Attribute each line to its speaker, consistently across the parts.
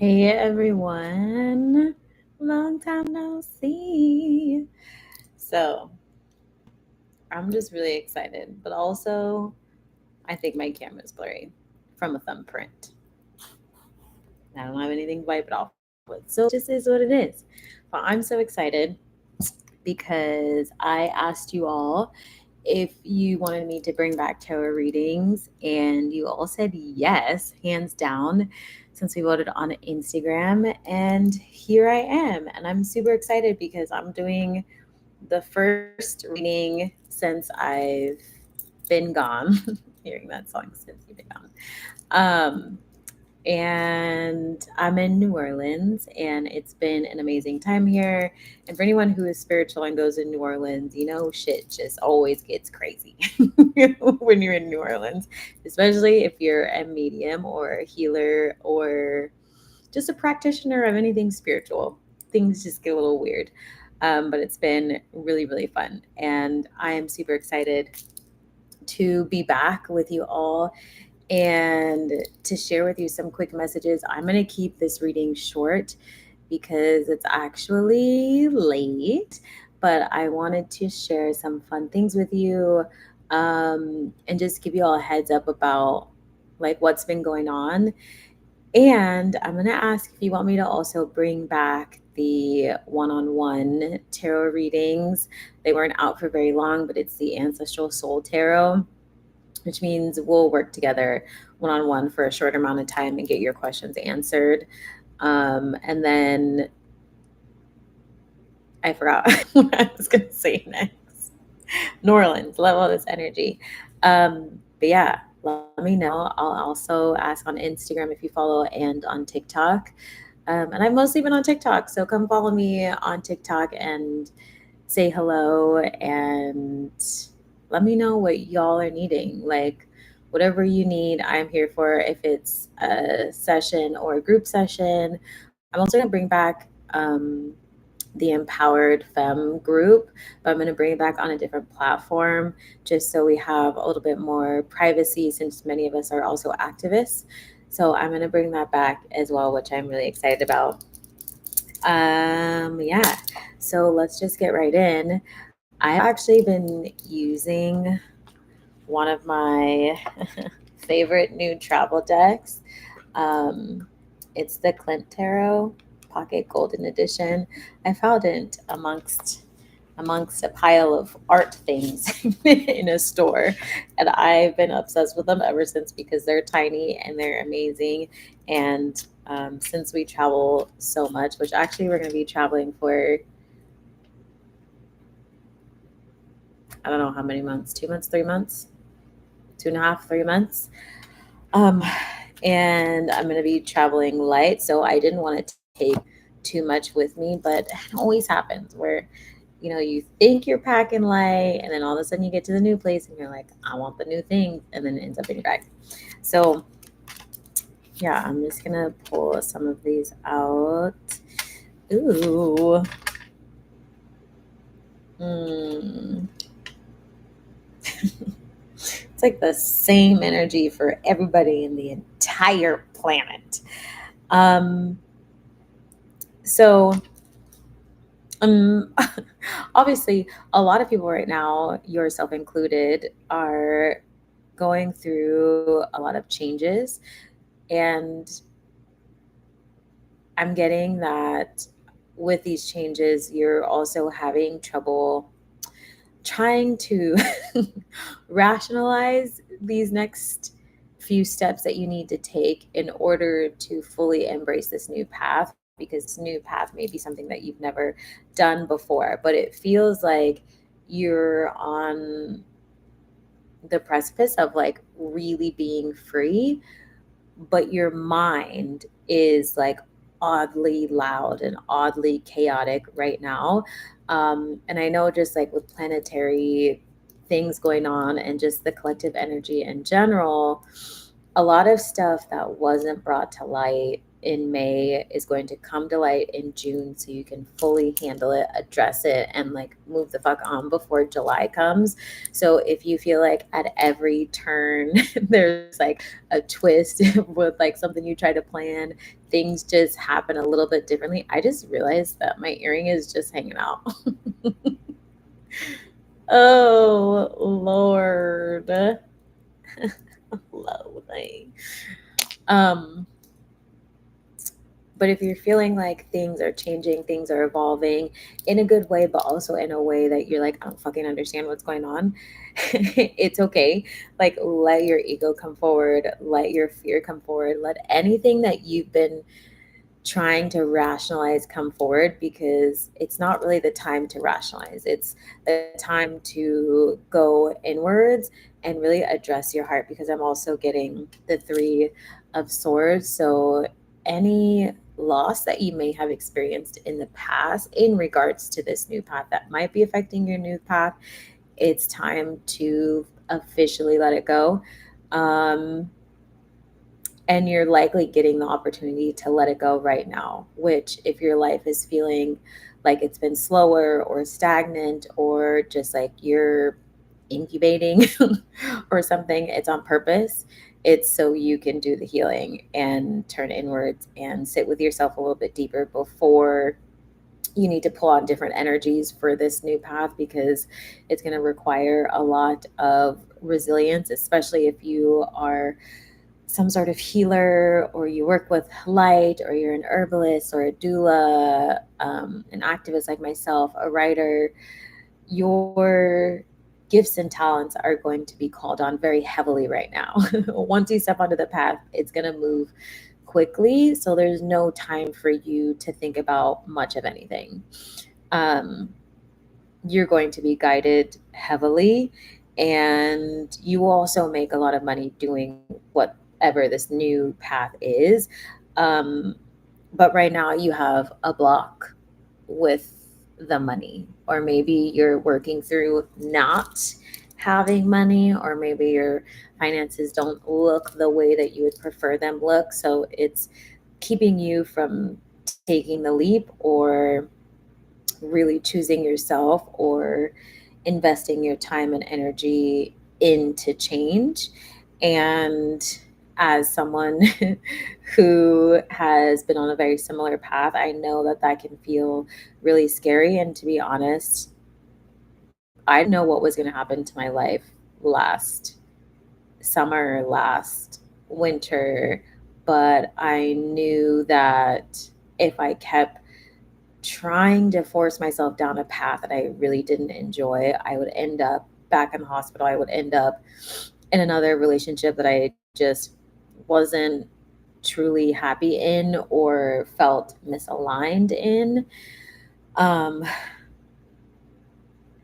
Speaker 1: Hey everyone, long time no see. So I'm just really excited, but also I think my camera's blurry from a thumbprint. I don't have anything to wipe it off with, so it just is what it is. But I'm so excited because I asked you all if you wanted me to bring back tarot readings, and you all said yes, hands down, since we voted on Instagram. And here I am, and I'm super excited because I'm doing the first reading since I've been gone. Hearing that song, since you've been gone. Um, and I'm in New Orleans, and it's been an amazing time here. And for anyone who is spiritual and goes in New Orleans, you know, shit just always gets crazy when you're in New Orleans, especially if you're a medium or a healer or just a practitioner of anything spiritual. Things just get a little weird. But it's been really, really fun. And I am super excited to be back with you all and to share with you some quick messages. I'm going to keep this reading short because it's actually late, but I wanted to share some fun things with you, and just give you all a heads up about like what's been going on. And I'm going to ask if you want me to also bring back the one-on-one tarot readings. They weren't out for very long, but it's the Ancestral Soul Tarot, which means we'll work together one on one for a short amount of time and get your questions answered. And then I forgot what I was going to say next. New Orleans, love all this energy. But yeah, let me know. I'll also ask on Instagram if you follow, and on TikTok. And I've mostly been on TikTok, so come follow me on TikTok and say hello, and let me know what y'all are needing. Like, whatever you need, I'm here for. If it's a session or a group session, I'm also going to bring back the Empowered Femme group, but I'm going to bring it back on a different platform just so we have a little bit more privacy, since many of us are also activists. So I'm going to bring that back as well, which I'm really excited about. Yeah, so let's just get right in. I've actually been using one of my favorite new travel decks. Um, it's the Clint Tarot Pocket Golden Edition. I found it amongst a pile of art things in a store, and I've been obsessed with them ever since because they're tiny and they're amazing. And since we travel so much, which actually we're going to be traveling for, I don't know how many months, 2 months, 3 months, 2.5, 3 months. Um, and I'm going to be traveling light, so I didn't want to take too much with me, but it always happens where, you think you're packing light, and then all of a sudden you get to the new place and you're like, I want the new thing, and then it ends up in your bag. So yeah, I'm just going to pull some of these out. Ooh. Mm. It's like the same energy for everybody in the entire planet. Um, so, um, obviously, a lot of people right now, yourself included, are going through a lot of changes. And I'm getting that with these changes, you're also having trouble trying to rationalize these next few steps that you need to take in order to fully embrace this new path, because this new path may be something that you've never done before, but it feels like you're on the precipice of like really being free, but your mind is like oddly loud and oddly chaotic right now. And I know, just like with planetary things going on and just the collective energy in general, a lot of stuff that wasn't brought to light in May is going to come to light in June so you can fully handle it, address it, and like move the fuck on before July comes. So if you feel like at every turn there's like a twist with like something you try to plan, things just happen a little bit differently. I just realized that my earring is just hanging out. Oh Lord. Lovely. Um, but if you're feeling like things are changing, things are evolving in a good way, but also in a way that you're like, I don't fucking understand what's going on, it's okay. Like, let your ego come forward, let your fear come forward, let anything that you've been trying to rationalize come forward, because it's not really the time to rationalize. It's the time to go inwards and really address your heart, because I'm also getting the 3 of Swords. So any loss that you may have experienced in the past in regards to this new path that might be affecting your new path, it's time to officially let it go. Um, and you're likely getting the opportunity to let it go right now, which if your life is feeling like it's been slower or stagnant or just like you're incubating or something, it's on purpose. It's so you can do the healing and turn inwards and sit with yourself a little bit deeper before you need to pull on different energies for this new path, because it's going to require a lot of resilience, especially if you are some sort of healer or you work with light or you're an herbalist or a doula, an activist like myself, a writer. Your gifts and talents are going to be called on very heavily right now. Once you step onto the path, it's going to move quickly. So there's no time for you to think about much of anything. Um, you're going to be guided heavily, and you will also make a lot of money doing whatever this new path is. um, but right now you have a block with the money, or maybe you're working through not having money, or maybe your finances don't look the way that you would prefer them look, so it's keeping you from taking the leap or really choosing yourself or investing your time and energy into change. And as someone who has been on a very similar path, I know that that can feel really scary. And to be honest, I didn't know what was going to happen to my life last summer, last winter, but I knew that if I kept trying to force myself down a path that I really didn't enjoy, I would end up back in the hospital. I would end up in another relationship that I just wasn't truly happy in or felt misaligned in. Um,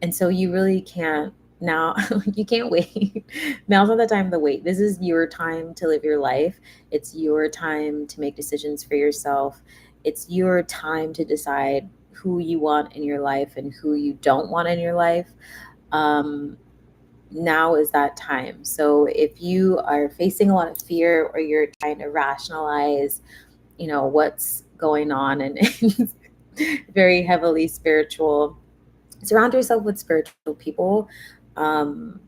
Speaker 1: and so you really can't now, you can't wait. Now's not the time to wait. This is your time to live your life. It's your time to make decisions for yourself. It's your time to decide who you want in your life and who you don't want in your life. Um, Now is that time. So if you are facing a lot of fear, or you're trying to rationalize, what's going on, and very heavily spiritual, surround yourself with spiritual people, um,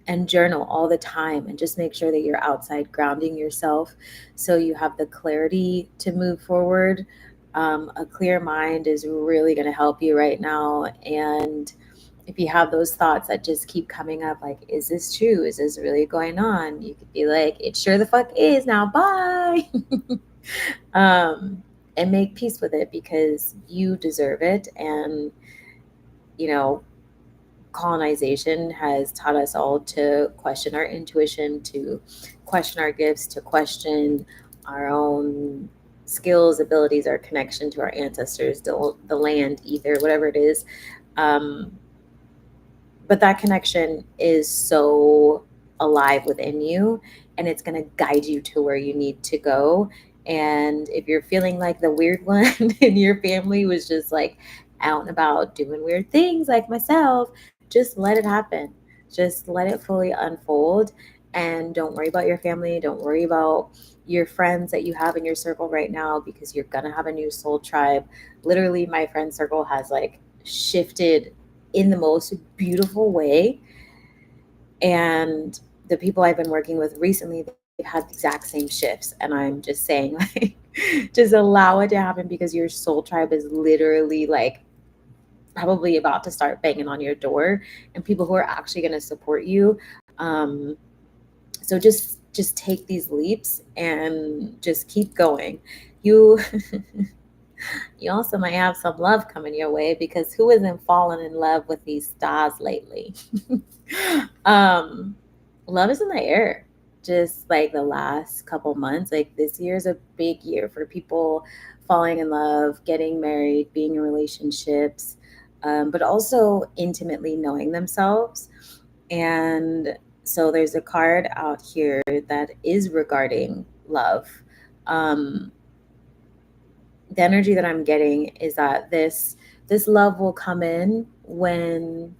Speaker 1: and journal all the time, and just make sure that you're outside grounding yourself so you have the clarity to move forward. A clear mind is really going to help you right now. And if you have those thoughts that just keep coming up, like, is this true? Is this really going on? You could be like, it sure the fuck is now. Bye. um, and make peace with it, because you deserve it. And, you know, colonization has taught us all to question our intuition, to question our gifts, to question our own skills, abilities, our connection to our ancestors, the land, ether, whatever it is. Um, but that connection is so alive within you, and it's going to guide you to where you need to go. And if you're feeling like the weird one in your family was just like out and about doing weird things like myself, just let it happen. Just let it fully unfold. And don't worry about your family. Don't worry about your friends that you have in your circle right now, because you're going to have a new soul tribe. Literally, my friend circle has like shifted in the most beautiful way. And the people I've been working with recently, they've had the exact same shifts. And I'm just saying, like, just allow it to happen, because your soul tribe is literally like probably about to start banging on your door, and people who are actually going to support you. So just take these leaps and just keep going. You you also might have some love coming your way, because who isn't falling in love with these stars lately? um Love is in the air. Just like the last couple months, like this year is a big year for people falling in love, getting married, being in relationships, but also intimately knowing themselves. And so there's a card out here that is regarding love. Um, the energy that I'm getting is that this love will come in when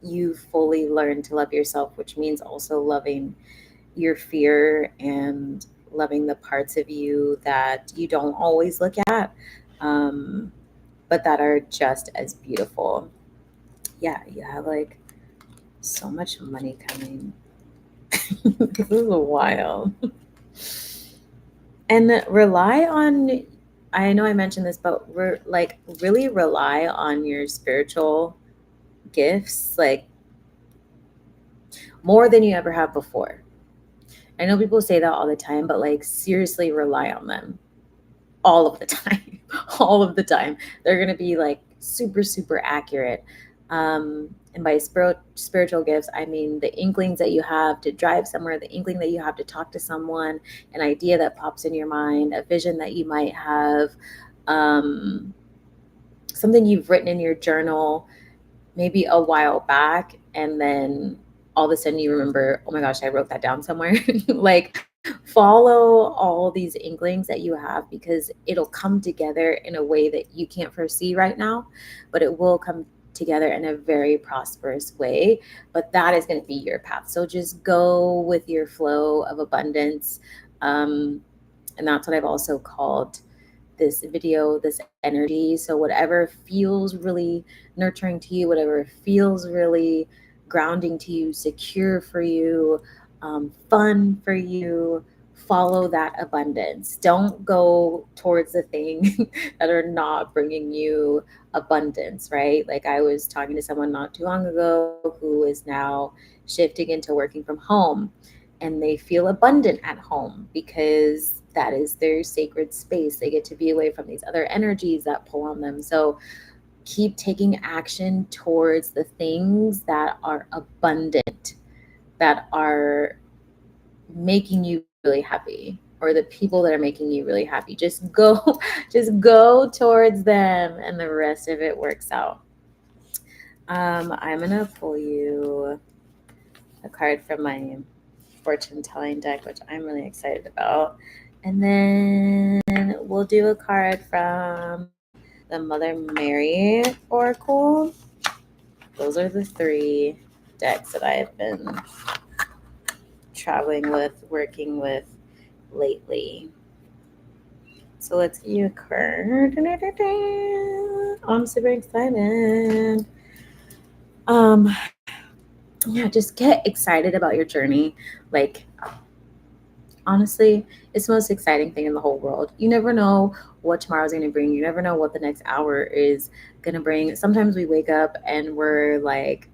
Speaker 1: you fully learn to love yourself, which means also loving your fear and loving the parts of you that you don't always look at, um, but that are just as beautiful. Yeah, you have like so much money coming. This is wild. And rely on, I know I mentioned this, but like really rely on your spiritual gifts, like more than you ever have before. I know people say that all the time, but like seriously rely on them all of the time. All of the time. They're going to be like super, super accurate. And by spiritual gifts, I mean the inklings that you have to drive somewhere, the inkling that you have to talk to someone, an idea that pops in your mind, a vision that you might have, um, something you've written in your journal maybe a while back, and then all of a sudden you remember, oh my gosh, I wrote that down somewhere. Like, follow all these inklings that you have, because it'll come together in a way that you can't foresee right now, but it will come together in a very prosperous way. But that is going to be your path. So just go with your flow of abundance. And that's what I've also called this video, this energy. So whatever feels really nurturing to you, whatever feels really grounding to you, secure for you, fun for you, follow that abundance. Don't go towards the things that are not bringing you abundance, right? Like I was talking to someone not too long ago who is now shifting into working from home, and they feel abundant at home because that is their sacred space. They get to be away from these other energies that pull on them. So keep taking action towards the things that are abundant, that are making you really happy, or the people that are making you really happy. Just go just go towards them, and the rest of it works out. I'm gonna pull you a card from my fortune telling deck, which I'm really excited about. And then we'll do a card from the Mother Mary Oracle. Those are the three decks that I have been traveling with, working with lately. So let's get you a card. I'm super excited. Yeah, just get excited about your journey. Like, honestly, it's the most exciting thing in the whole world. You never know what tomorrow's going to bring. You never know what the next hour is going to bring. Sometimes we wake up and we're like,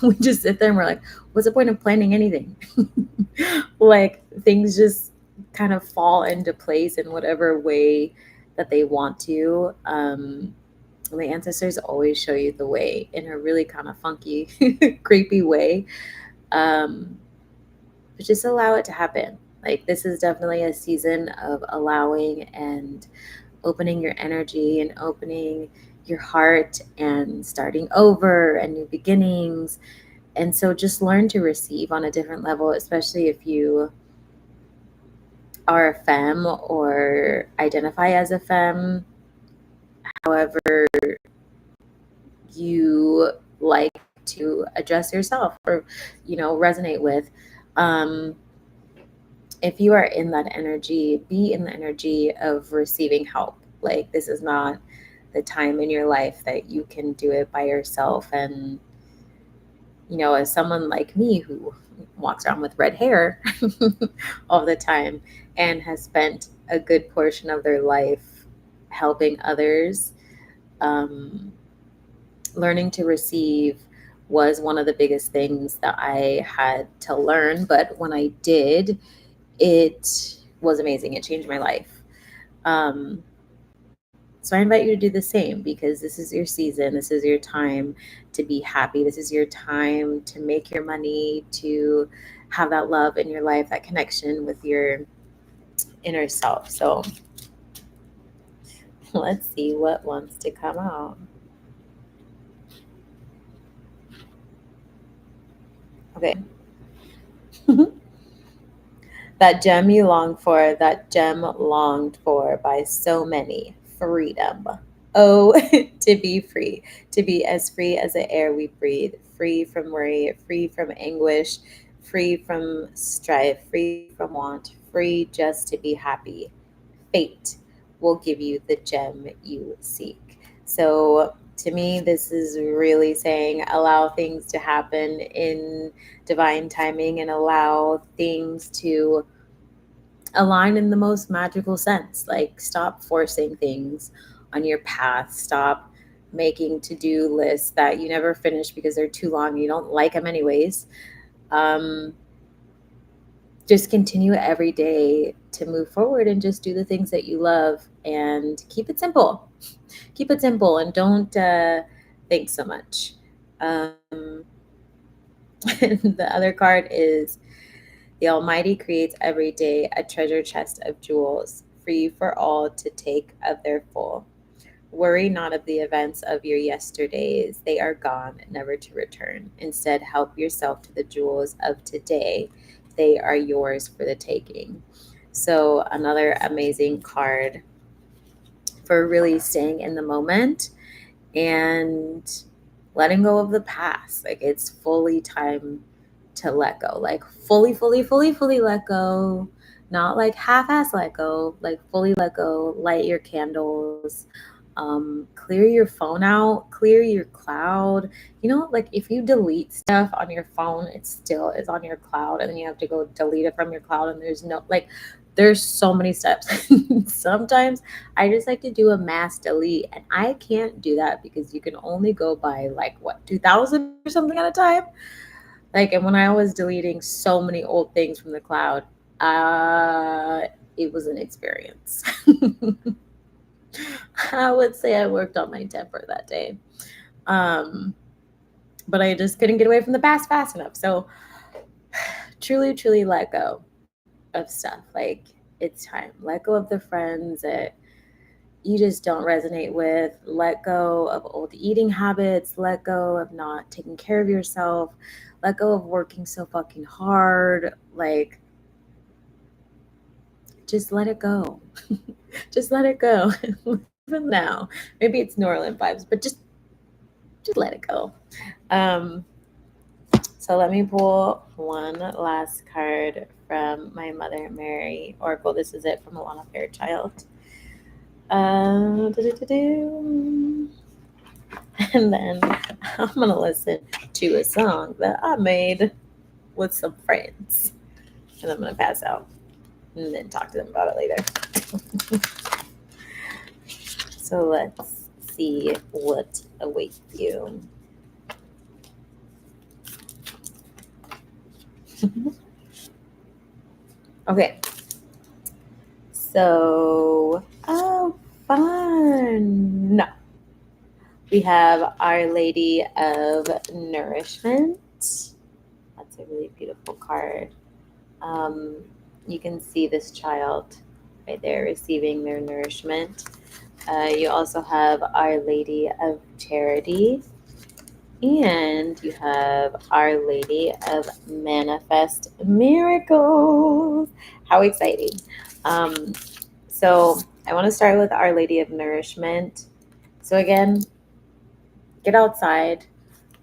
Speaker 1: we just sit there and we're like, what's the point of planning anything? Like, things just kind of fall into place in whatever way that they want to. And the ancestors always show you the way in a really kind of funky, creepy way. Um, but just allow it to happen. Like, this is definitely a season of allowing and opening your energy and opening your heart and starting over and new beginnings. And so just learn to receive on a different level, especially if you are a femme or identify as a femme. However, you like to address yourself or resonate with. Um, if you are in that energy, be in the energy of receiving help. Like, this is not the time in your life that you can do it by yourself. And, as someone like me who walks around with red hair all the time and has spent a good portion of their life helping others, um, learning to receive was one of the biggest things that I had to learn. But when I did, it was amazing. It changed my life. Um, so I invite you to do the same, because this is your season. This is your time to be happy. This is your time to make your money, to have that love in your life, that connection with your inner self. So let's see what wants to come out. Okay. That gem you long for, that gem longed for by so many, freedom. Oh, to be free, to be as free as the air we breathe, free from worry, free from anguish, free from strife, free from want, free just to be happy. Fate will give you the gem you seek. So, to me, this is really saying allow things to happen in divine timing and allow things to align in the most magical sense. Like, stop forcing things on your path. Stop making to-do lists that you never finish because they're too long and you don't like them anyways. Um, just continue every day to move forward and just do the things that you love, and keep it simple. Keep it simple and don't think so much. The other card is: the Almighty creates every day a treasure chest of jewels, free for all to take of their full. Worry not of the events of your yesterdays, they are gone, never to return. Instead, help yourself to the jewels of today, they are yours for the taking. So, another amazing card for really staying in the moment and letting go of the past. Like, it's fully time to let go. Like, fully let go. Not like half-ass let go. Like, fully let go. Light your candles. Clear your phone out. Clear your cloud. Like, if you delete stuff on your phone, it still is on your cloud, and then you have to go delete it from your cloud, and there's so many steps. Sometimes I just like to do a mass delete, and I can't do that because you can only go by, like, what, 2,000 or something at a time. Like, and when I was deleting so many old things from the cloud, uh, it was an experience. I would say I worked on my temper that day. Um, but I just couldn't get away from the past fast enough. So truly, truly let go of stuff. Like, it's time. Let go of the friends that you just don't resonate with. Let go of old eating habits. Let go of not taking care of yourself. Let go of working so fucking hard. Like, just let it go. Just let it go. Even now, maybe it's New Orleans vibes, but just let it go. Um, so let me pull one last card from my Mother Mary Oracle. This is it from Alana Fairchild. Do-do-do-do. And then I'm gonna listen to a song that I made with some friends, and I'm gonna pass out and then talk to them about it later. So let's see what awaits you. Okay. So, oh, fun. No. We have Our Lady of Nourishment. That's a really beautiful card. Um, you can see this child right there receiving their nourishment. You also have Our Lady of Charity, and you have Our Lady of Manifest Miracles. How exciting! Um, so I want to start with Our Lady of Nourishment. So again, get outside,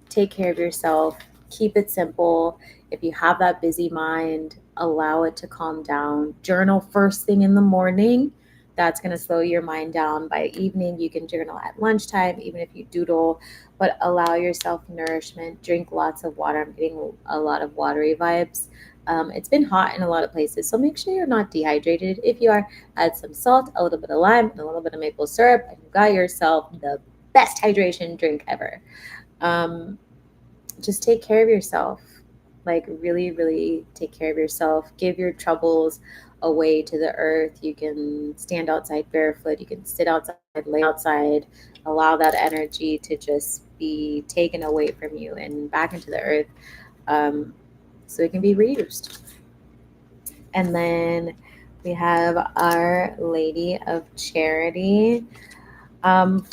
Speaker 1: take care of yourself, keep it simple. If you have that busy mind, allow it to calm down. Journal first thing in the morning. That's going to slow your mind down. By evening, you can journal at lunchtime, even if you doodle, but allow yourself nourishment. Drink lots of water. I'm getting a lot of watery vibes. It's been hot in a lot of places, so make sure you're not dehydrated. If you are, add some salt, a little bit of lime, and a little bit of maple syrup, and you got yourself the best hydration drink ever. Um, just take care of yourself. Like, really, really take care of yourself. Give your troubles away to the earth. You can stand outside barefoot. You can sit outside, lay outside. Allow that energy to just be taken away from you and back into the earth, um, so it can be reused. And then we have Our Lady of Charity.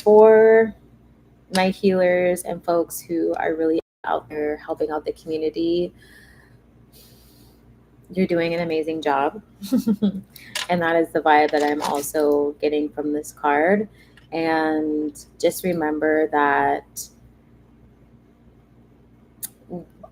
Speaker 1: For my healers and folks who are really out there helping out the community, you're doing an amazing job. And that is the vibe that I'm also getting from this card. And just remember that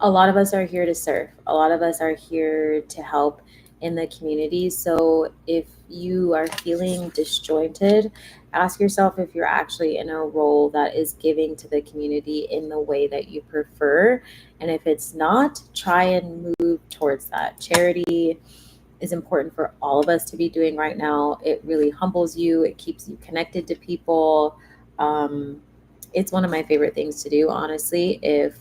Speaker 1: a lot of us are here to serve. A lot of us are here to help in the community. So if you are feeling disjointed, ask yourself if you're actually in a role that is giving to the community in the way that you prefer. And if it's not, try and move towards that. Charity is important for all of us to be doing right now. It really humbles you, it keeps you connected to people. Um, it's one of my favorite things to do, honestly. If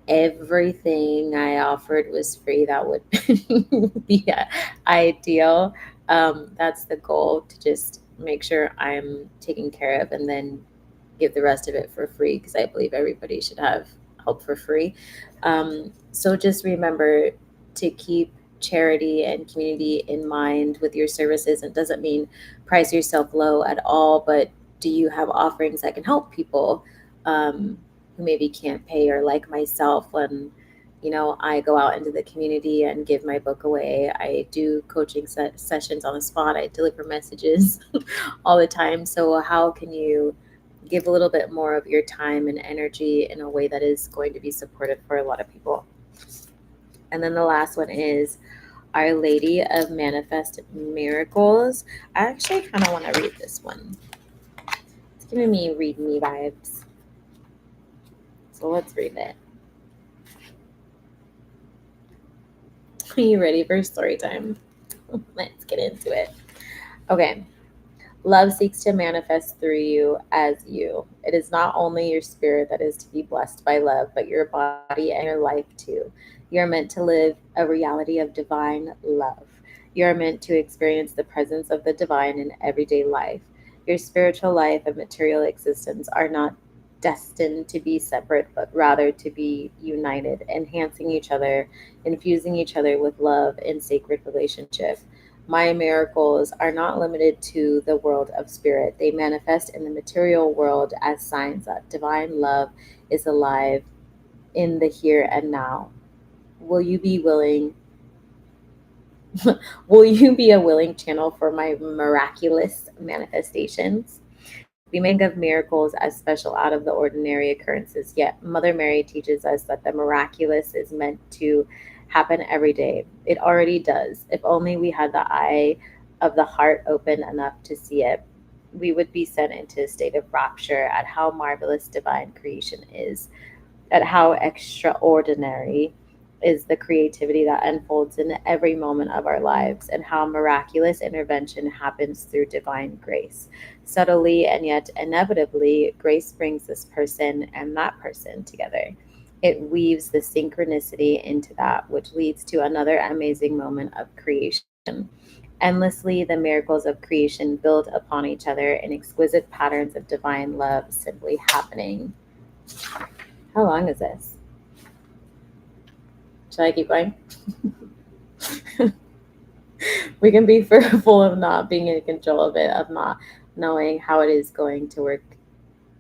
Speaker 1: everything I offered was free, that would be ideal. That's the goal, to just make sure I'm taken care of and then give the rest of it for free, because I believe everybody should have help for free. So just remember to keep charity and community in mind with your services. It doesn't mean price yourself low at all, but do you have offerings that can help people who maybe can't pay? Or like myself, when I go out into the community and give my book away, I do coaching sessions on the spot, I deliver messages all the time. So how can you give a little bit more of your time and energy in a way that is going to be supportive for a lot of people? And then the last one is Our Lady of Manifest Miracles. I actually kind of want to read this one. It's giving me read me vibes. So let's read it. Are you ready for story time? Let's get into it. Okay. Love seeks to manifest through you as you. It is not only your spirit that is to be blessed by love, but your body and your life too. You're meant to live a reality of divine love. You are meant to experience the presence of the divine in everyday life. Your spiritual life and material existence are not destined to be separate, but rather to be united, enhancing each other, infusing each other with love and sacred relationship. My miracles are not limited to the world of spirit. They manifest in the material world as signs that divine love is alive in the here and now. Will you be willing? Will you be a willing channel for my miraculous manifestations? We may think of miracles as special out of the ordinary occurrences, yet Mother Mary teaches us that the miraculous is meant to happen every day. It already does. If only we had the eye of the heart open enough to see it, we would be sent into a state of rapture at how marvelous divine creation is, at how extraordinary is the creativity that unfolds in every moment of our lives, and how miraculous intervention happens through divine grace. Subtly and yet inevitably, grace brings this person and that person together. It weaves the synchronicity into that, which leads to another amazing moment of creation. Endlessly, the miracles of creation build upon each other in exquisite patterns of divine love simply happening. How long is this? Should I keep going? We can be fearful of not being in control of it, of not knowing how it is going to work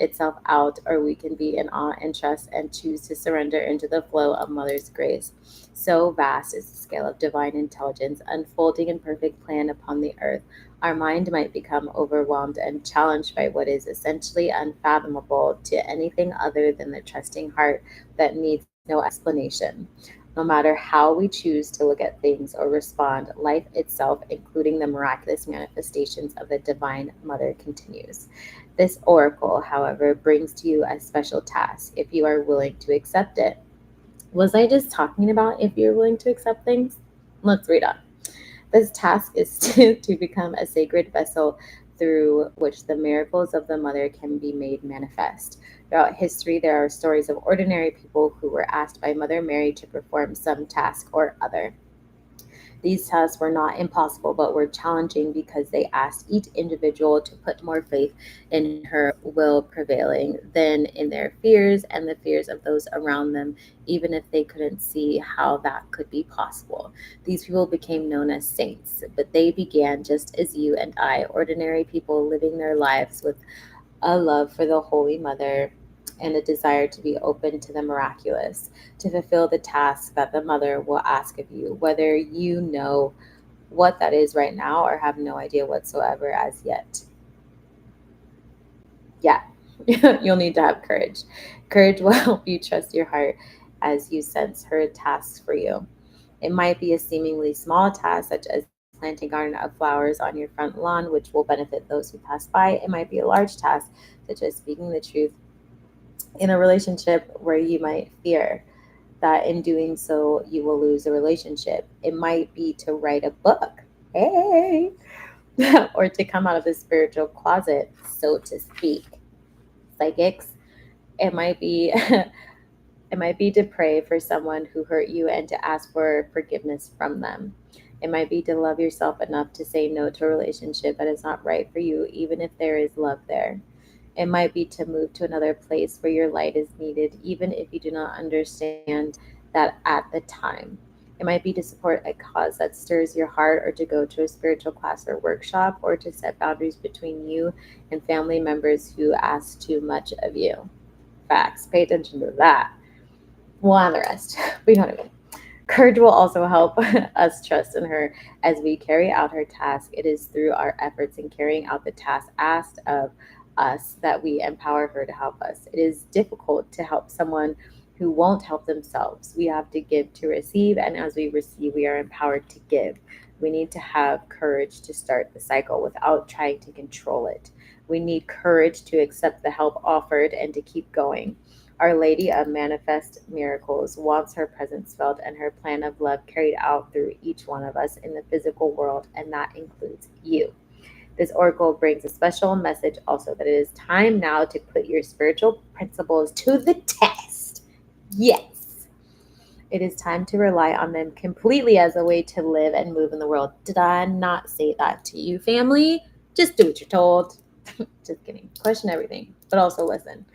Speaker 1: itself out, or we can be in awe and trust and choose to surrender into the flow of Mother's grace. So vast is the scale of divine intelligence unfolding in perfect plan upon the earth. Our mind might become overwhelmed and challenged by what is essentially unfathomable to anything other than the trusting heart that needs no explanation. No matter how we choose to look at things or respond, life itself, including the miraculous manifestations of the Divine Mother, continues. This oracle, however, brings to you a special task if you are willing to accept it. Was I just talking about if you're willing to accept things? Let's read on. This task is to become a sacred vessel through which the miracles of the Mother can be made manifest. Throughout history, there are stories of ordinary people who were asked by Mother Mary to perform some task or other. These tests were not impossible, but were challenging because they asked each individual to put more faith in her will prevailing than in their fears and the fears of those around them, even if they couldn't see how that could be possible. These people became known as saints, but they began just as you and I, ordinary people living their lives with a love for the Holy Mother and a desire to be open to the miraculous, to fulfill the task that the Mother will ask of you, whether you know what that is right now or have no idea whatsoever as yet. Yeah, you'll need to have courage. Courage will help you trust your heart as you sense her tasks for you. It might be a seemingly small task, such as planting a garden of flowers on your front lawn, which will benefit those who pass by. It might be a large task, such as speaking the truth in a relationship where you might fear that in doing so you will lose a relationship. It might be to write a book. Hey, or to come out of the spiritual closet, so to speak. Psychics. It might be it might be to pray for someone who hurt you and to ask for forgiveness from them. It might be to love yourself enough to say no to a relationship that is not right for you, even if there is love there. It might be to move to another place where your light is needed, even if you do not understand that at the time. It might be to support a cause that stirs your heart, or to go to a spiritual class or workshop, or to set boundaries between you and family members who ask too much of you. Facts. Pay attention to that. Well, and the rest. We don't even. Courage will also help us trust in her as we carry out her task. It is through our efforts in carrying out the task asked of us that we empower her to help us. It is difficult to help someone who won't help themselves. We have to give to receive, and as we receive, we are empowered to give. We need to have courage to start the cycle without trying to control it. We need courage to accept the help offered and to keep going. Our Lady of Manifest Miracles wants her presence felt and her plan of love carried out through each one of us in the physical world, and that includes you. This oracle brings a special message also that it is time now to put your spiritual principles to the test. Yes, it is time to rely on them completely as a way to live and move in the world. Did I not say that to you, family? Just do what you're told. Just kidding. Question everything, but also listen.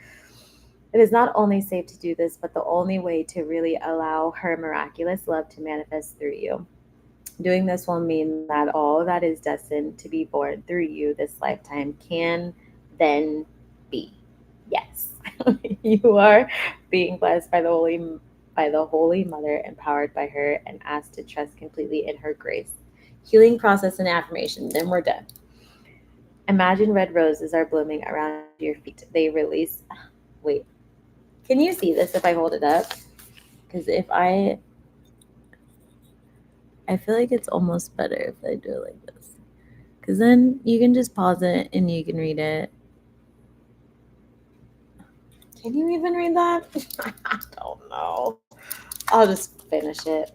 Speaker 1: It is not only safe to do this, but the only way to really allow her miraculous love to manifest through you. Doing this will mean that all that is destined to be born through you this lifetime can then be. Yes. You are being blessed by the Holy Mother, empowered by her, and asked to trust completely in her grace. Healing process and affirmation. Then we're done. Imagine red roses are blooming around your feet. They release. Wait, can you see this if I hold it up? Because if I feel like it's almost better if I do it like this. Because then you can just pause it and you can read it. Can you even read that? I don't know. I'll just finish it.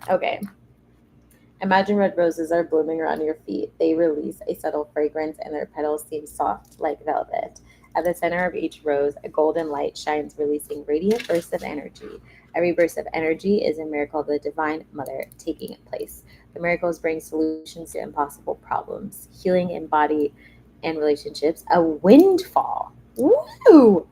Speaker 1: Okay. Imagine red roses are blooming around your feet. They release a subtle fragrance and their petals seem soft like velvet. At the center of each rose, a golden light shines, releasing radiant bursts of energy. Every burst of energy is a miracle of the Divine Mother taking place. The miracles bring solutions to impossible problems, healing in body and relationships, a windfall. Woo!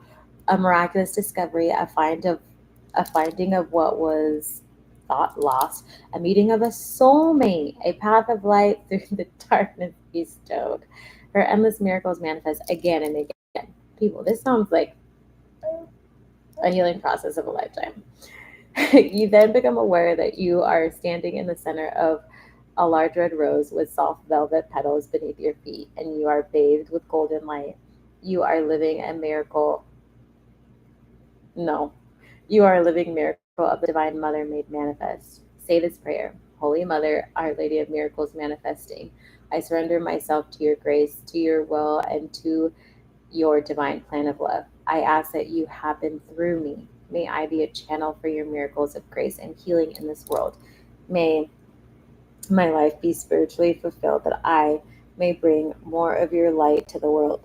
Speaker 1: A miraculous discovery, a finding of what was thought lost, a meeting of a soulmate, a path of light through the darkness bestowed. Her endless miracles manifest again and again. People, this sounds like a healing process of a lifetime. You then become aware that you are standing in the center of a large red rose with soft velvet petals beneath your feet, and you are bathed with golden light. You are living a miracle. No, you are a living miracle of the Divine Mother made manifest. Say this prayer: Holy Mother, Our Lady of Miracles manifesting, I surrender myself to your grace, to your will, and to your divine plan of love. I ask that you happen through me. May I be a channel for your miracles of grace and healing in this world. May my life be spiritually fulfilled, that I may bring more of your light to the world.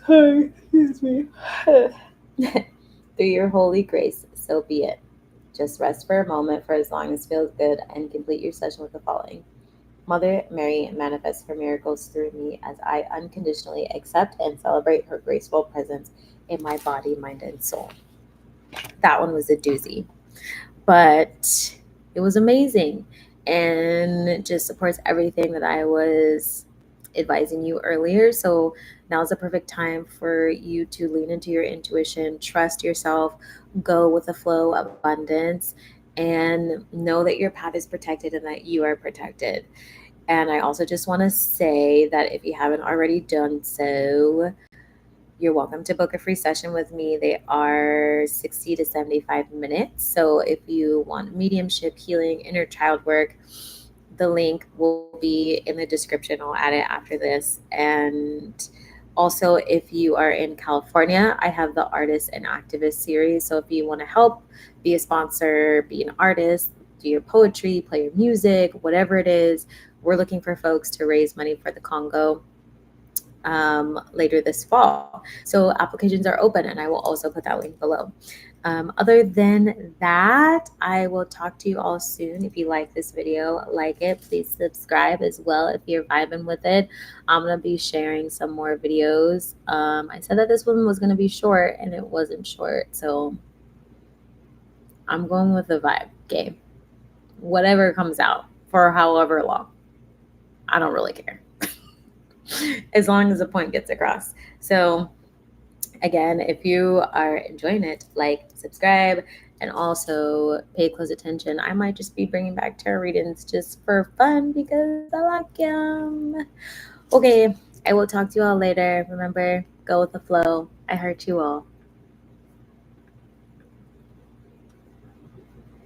Speaker 1: Sorry, excuse me. Through your holy grace, so be it. Just rest for a moment for as long as feels good and complete your session with the following. Mother Mary manifests her miracles through me as I unconditionally accept and celebrate her graceful presence in my body, mind, and soul. That one was a doozy, but it was amazing and it just supports everything that I was advising you earlier. So now is the perfect time for you to lean into your intuition, trust yourself, go with the flow of abundance, and know that your path is protected and that you are protected. And I also just want to say that if you haven't already done so, you're welcome to book a free session with me. They are 60 to 75 minutes. So if you want mediumship, healing, inner child work, the link will be in the description. I'll add it after this. And also, if you are in California, I have the Artist and Activist series. So if you want to help, be a sponsor, be an artist, do your poetry, play your music, whatever it is, we're looking for folks to raise money for the Congo later this fall. So applications are open, and I will also put that link below. Other than that, I will talk to you all soon. If you like this video, like it, please subscribe as well if you're vibing with it. I'm going to be sharing some more videos. I said that this one was going to be short, and it wasn't short. So I'm going with the vibe. Okay. Whatever comes out for however long. I don't really care. As long as the point gets across. So again, if you are enjoying it, like, subscribe, and also pay close attention. I might just be bringing back tarot readings just for fun because I like them. Okay, I will talk to you all later. Remember, go with the flow. I heart you all.